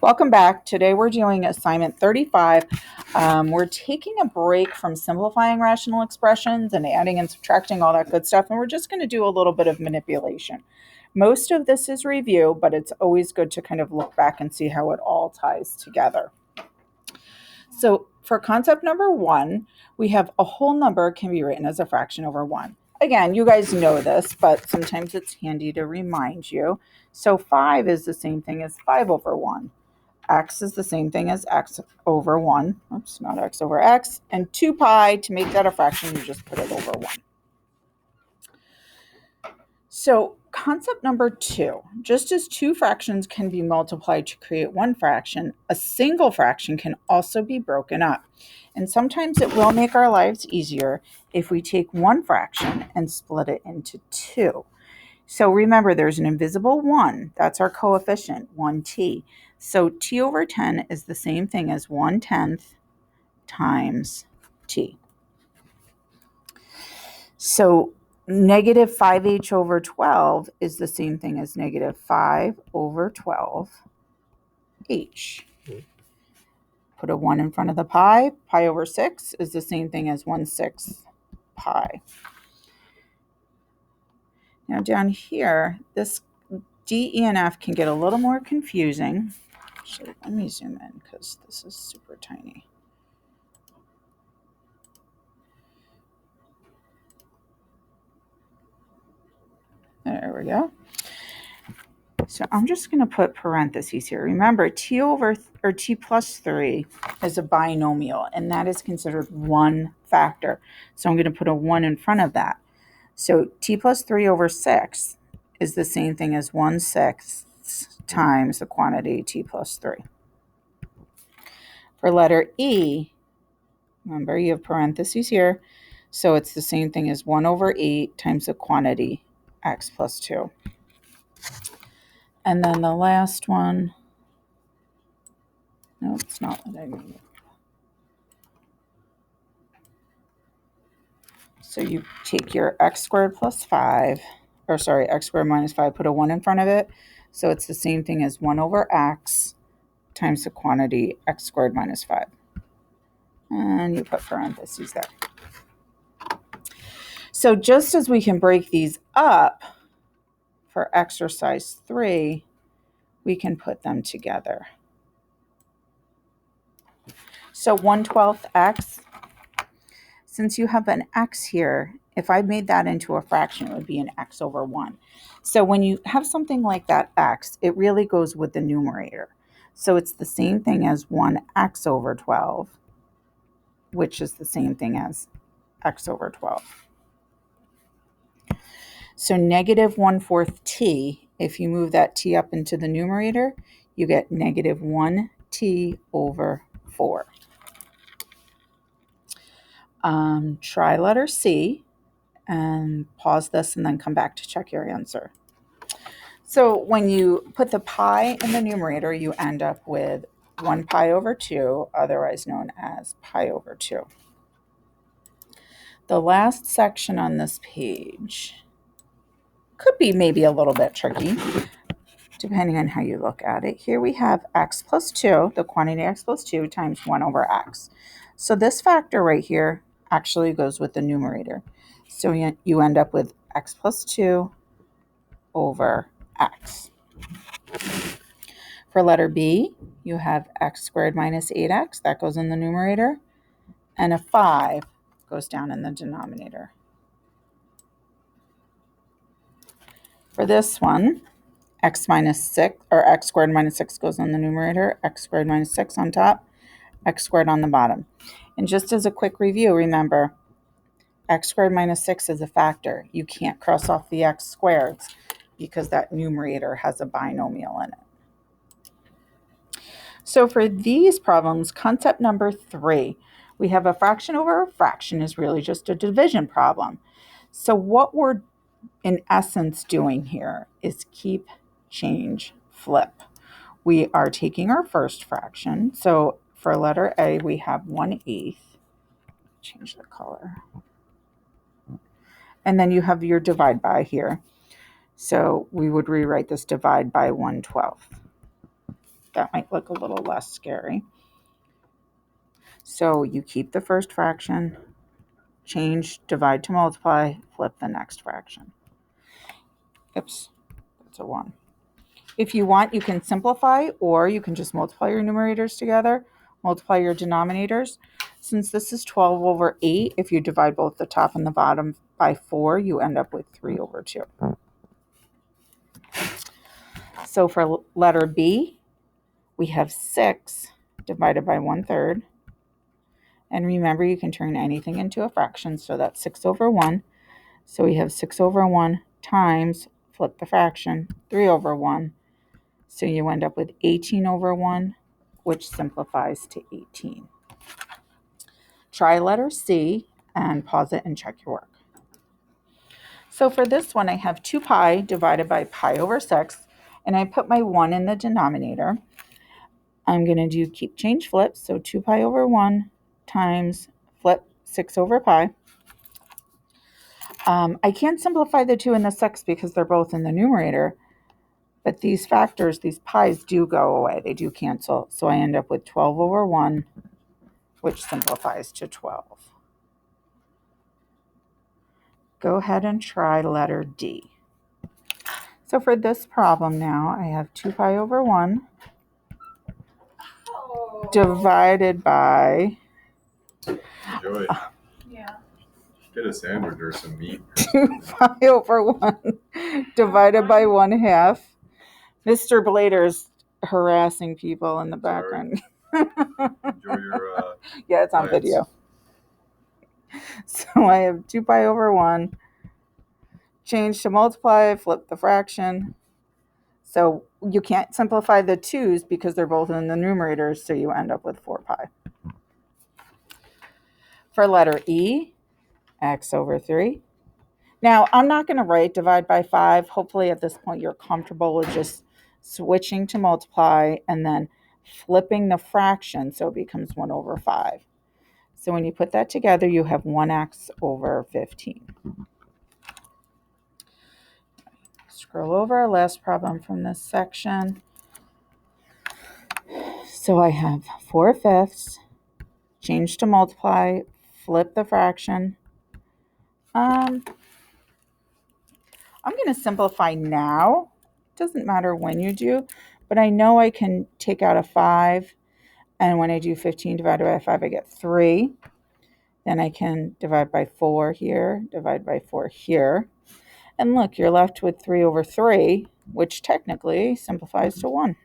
Welcome back. Today we're doing assignment 35. We're taking a break from simplifying rational expressions and adding and subtracting, all that good stuff, and we're just going to do a little bit of manipulation. Most of this is review, but it's always good to kind of look back and see how it all ties together. So for concept number 1, we have a whole number can be written as a fraction over 1. Again, you guys know this, but sometimes it's handy to remind you. So 5 is the same thing as 5 over 1. X is the same thing as x over 1. Oops, not x over x. And 2 pi, to make that a fraction, you just put it over 1. So concept number 2, just as two fractions can be multiplied to create one fraction, a single fraction can also be broken up. And sometimes it will make our lives easier if we take one fraction and split it into 2. So remember, there's an invisible 1. That's our coefficient, 1t. So t over 10 is the same thing as 1/10 times t. So negative 5h over 12 is the same thing as negative 5 over 12h. Put a 1 in front of the pi. Pi over 6 is the same thing as 1/6 pi. Now down here, this D, E, and F can get a little more confusing. Actually, let me zoom in because this is super tiny. There we go. So I'm just going to put parentheses here. Remember, t plus 3 is a binomial, and that is considered one factor. So I'm going to put a 1 in front of that. So t plus 3 over 6 is the same thing as 1/6 times the quantity t plus 3. For letter E, remember you have parentheses here, so it's the same thing as 1 over 8 times the quantity x plus 2. And then the last one, no, it's not what I mean. So you take your x squared plus 5, x squared minus 5, put a 1 in front of it, so it's the same thing as 1 over x times the quantity x squared minus 5. And you put parentheses there. So just as we can break these up for exercise 3, we can put them together. So 1/12 x, since you have an x here, if I made that into a fraction, it would be an x over 1. So when you have something like that x, it really goes with the numerator. So it's the same thing as 1x over 12, which is the same thing as x over 12. So negative 1/4 t, if you move that t up into the numerator, you get negative 1t over 4. Try letter C and pause this and then come back to check your answer. So when you put the pi in the numerator, you end up with 1 pi over 2, otherwise known as pi over 2. The last section on this page could be maybe a little bit tricky, depending on how you look at it. Here we have x plus 2, the quantity x plus 2 times 1 over x. So this factor right here actually goes with the numerator. So you end up with x plus 2 over x. For letter B, you have x squared minus 8x. That goes in the numerator. And a 5 goes down in the denominator. For this one, x minus 6, or x squared minus 6 goes in the numerator, x squared minus 6 on top, x squared on the bottom. And just as a quick review, remember, x squared minus 6 is a factor. You can't cross off the x squareds because that numerator has a binomial in it. So for these problems, concept number 3, we have a fraction over a fraction is really just a division problem. So what we're in essence doing here is keep, change, flip. We are taking our first fraction. So for letter A, we have 1/8. Change the color. And then you have your divide by here. So we would rewrite this divide by 1/12. that might look a little less scary. So you keep the first fraction, change, divide to multiply, flip the next fraction. Oops, that's a 1. If you want, you can simplify, or you can just multiply your numerators together, multiply your denominators. Since this is 12 over 8, if you divide both the top and the bottom by 4, you end up with 3 over 2. So for letter B, we have 6 divided by 1/3. And remember, you can turn anything into a fraction, so that's 6 over 1. So we have 6 over 1 times, flip the fraction, 3 over 1. So you end up with 18 over 1, which simplifies to 18. Try letter C and pause it and check your work. So for this one, I have 2 pi divided by pi over 6, and I put my 1 in the denominator. I'm going to do keep, change, flip, so 2 pi over 1 times flip 6 over pi. I can't simplify the 2 and the 6 because they're both in the numerator, but these factors, these pi's do go away. They do cancel, so I end up with 12 over 1, which simplifies to 12. Go ahead and try letter D. So for this problem now, I have 2 pi over 1 divided by Enjoy. Yeah. Get a sandwich or some meat. 2 pi over 1 divided by 1/2. Mr. Blader's harassing people in the background. Enjoy your yeah, it's on video. So I have 2 pi over 1. Change to multiply, flip the fraction. So you can't simplify the 2's because they're both in the numerators, so you end up with 4 pi. For letter E, x over 3. Now, I'm not going to write divide by 5. Hopefully at this point you're comfortable with just switching to multiply and then flipping the fraction so it becomes 1 over 5. So when you put that together, you have 1x over 15. Scroll over our last problem from this section. So I have 4/5, change to multiply, flip the fraction. I'm going to simplify now. It doesn't matter when you do, but I know I can take out a 5, and when I do 15 divided by 5, I get 3. Then I can divide by 4 here, divide by 4 here. And look, you're left with 3 over 3, which technically simplifies to 1.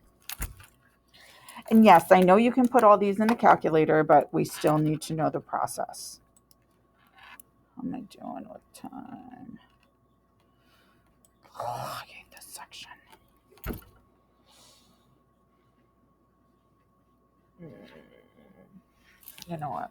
And yes, I know you can put all these in the calculator, but we still need to know the process. How am I doing with time? Oh, I hate this section. You know what?